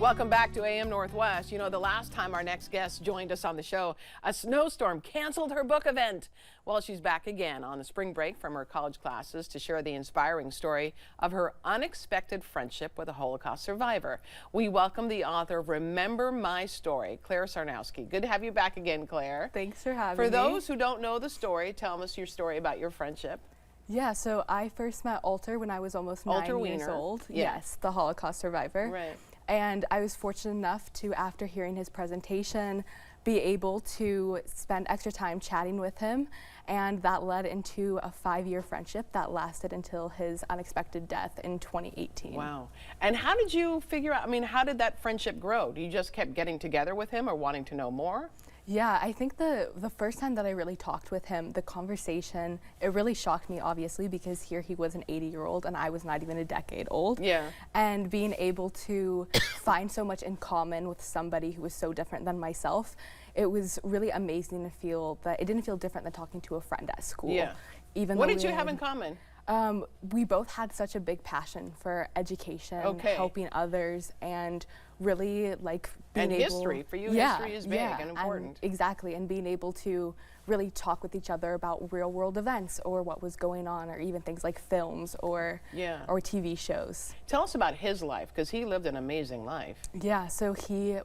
Welcome back to AM Northwest. You know, the last time our next guest joined us on the show, a snowstorm canceled her book event. Well, she's back again on the spring break from her college classes to share the inspiring story of her unexpected friendship with a Holocaust survivor. We welcome the author of Remember My Story, Claire Sarnowski. Good to have you back again, Claire. Thanks for having me. For those who don't know the story, tell us your story about your friendship. Yeah, so I first met Alter when I was almost 9 years old. Yeah. Yes, the Holocaust survivor. Right. And I was fortunate enough to, after hearing his presentation, be able to spend extra time chatting with him, and that led into a 5-year friendship that lasted until his unexpected death in 2018. Wow. And how did you figure out, how did that friendship grow? You just kept getting together with him or wanting to know more? Yeah, I think the first time that I really talked with him, the conversation, it really shocked me, obviously, because here he was an 80-year-old and I was not even a decade old. Yeah. And being able to find so much in common with somebody who was so different than myself, it was really amazing to feel that it didn't feel different than talking to a friend at school. Yeah. Even what though did you have in common? We both had such a big passion for education, Okay. helping others, and really like being And able, history. For you, yeah, history is big and important. Exactly, and being able to really talk with each other about real world events or what was going on, or even things like films or TV shows. Tell us about his life, because he lived an amazing life. Yeah, so he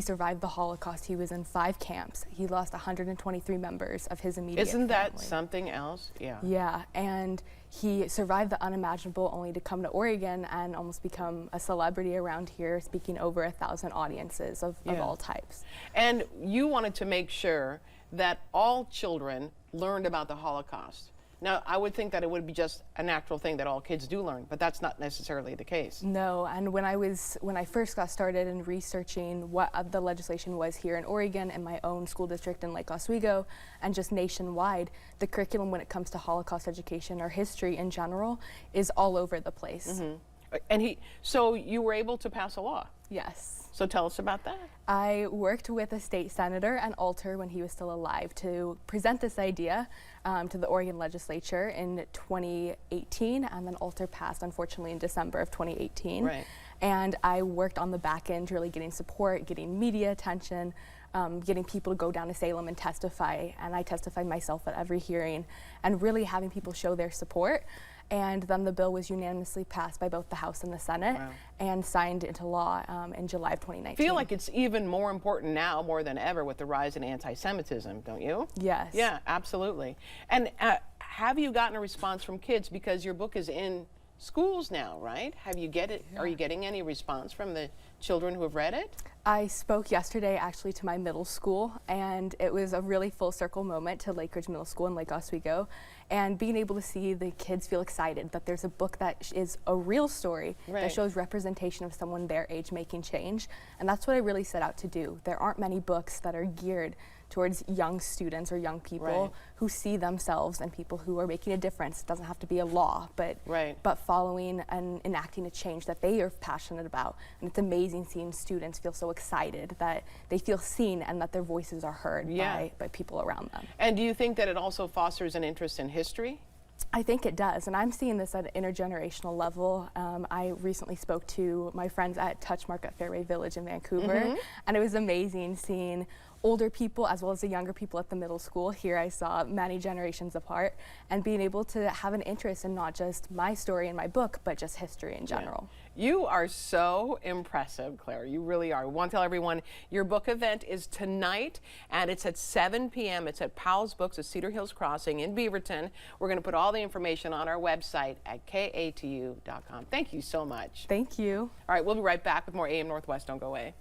survived the Holocaust. He was in 5 camps. He lost 123 members of his immediate Isn't that family. something else? Yeah. Yeah, and he survived the unimaginable only to come to Oregon and almost become a celebrity around here, speaking over 1,000 audiences of all types. And you wanted to make sure that all children learned about the Holocaust. Now, I would think that it would be just a natural thing that all kids do learn, but that's not necessarily the case. No, and when I first got started in researching what the legislation was here in Oregon and my own school district in Lake Oswego and just nationwide, the curriculum when it comes to Holocaust education or history in general is all over the place. Mm-hmm. And so you were able to pass a law? Yes. So tell us about that. I worked with a state senator and Alter when he was still alive to present this idea to the Oregon legislature in 2018, and then Alter passed, unfortunately, in December of 2018. Right. And I worked on the back end, really getting support, getting media attention, getting people to go down to Salem and testify, and I testified myself at every hearing, and really having people show their support. And then the bill was unanimously passed by both the House and the Senate. Wow. And signed into law in July of 2019. I feel like it's even more important now, more than ever, with the rise in anti-Semitism, don't you? Yes. Yeah, absolutely. And have you gotten a response from kids, because your book is in schools now, right? Are you getting any response from the children who have read it? I spoke yesterday actually to my middle school, and it was a really full circle moment to Lake Ridge Middle School in Lake Oswego, and being able to see the kids feel excited that there's a book that is a real story that shows representation of someone their age making change. And that's what I really set out to do. There aren't many books that are geared towards young students or young people who see themselves and people who are making a difference. It doesn't have to be a law, but following and enacting a change that they are passionate about. And it's amazing seeing students feel so excited that they feel seen and that their voices are heard by people around them. And do you think that it also fosters an interest in history? I think it does, and I'm seeing this at an intergenerational level. I recently spoke to my friends at Touchmark at Fairway Village in Vancouver, and it was amazing seeing older people as well as the younger people at the middle school. Here I saw many generations apart, and being able to have an interest in not just my story and my book, but just history in general. Yeah. You are so impressive, Claire. You really are. We want to tell everyone your book event is tonight, and it's at 7 p.m. It's at Powell's Books at Cedar Hills Crossing in Beaverton. We're going to put all the information on our website at katu.com. Thank you so much. Thank you. All right, we'll be right back with more AM Northwest. Don't go away.